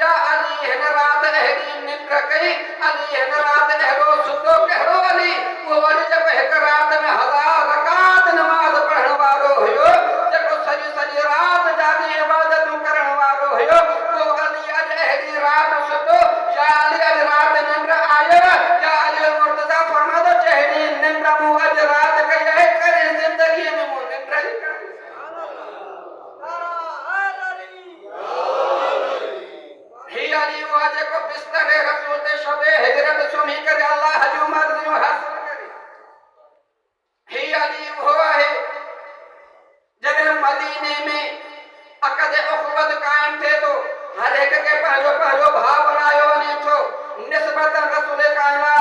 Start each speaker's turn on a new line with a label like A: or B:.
A: या अली हिन रात अहिड़ी निंड कई अली हिन रात अहिड़ो सुठो कहिड़ो अली वो वरी जब हिक रात में 1000 रकात नमाज पढ़ण वारो हुयो जेको सॼी सॼी रात जागी इबादतूं करण वारो हुयो वो अली अॼु अहिड़ी रात सुठो या अली अॼु रात निंड आयो या अली मुर्तज़ा फरमादो अहिड़ी निंड मूं अॼु रात कई आहे करे ज़िंदगीअ में मूं निंड ई कई ही अली वो जेको बिस्तरे रसूल ते शबे हिजरत सुम्ही करे अल्लाह जूं मर्ज़ियूं हासिल करे ही अली वो आहे जॾहिं मदीने में अक़द उख़्वत क़ाइम थिए थो हर हिक खे पंहिंजो पंहिंजो भाउ बणायो वञे थो निस्बतन रसूल काइनात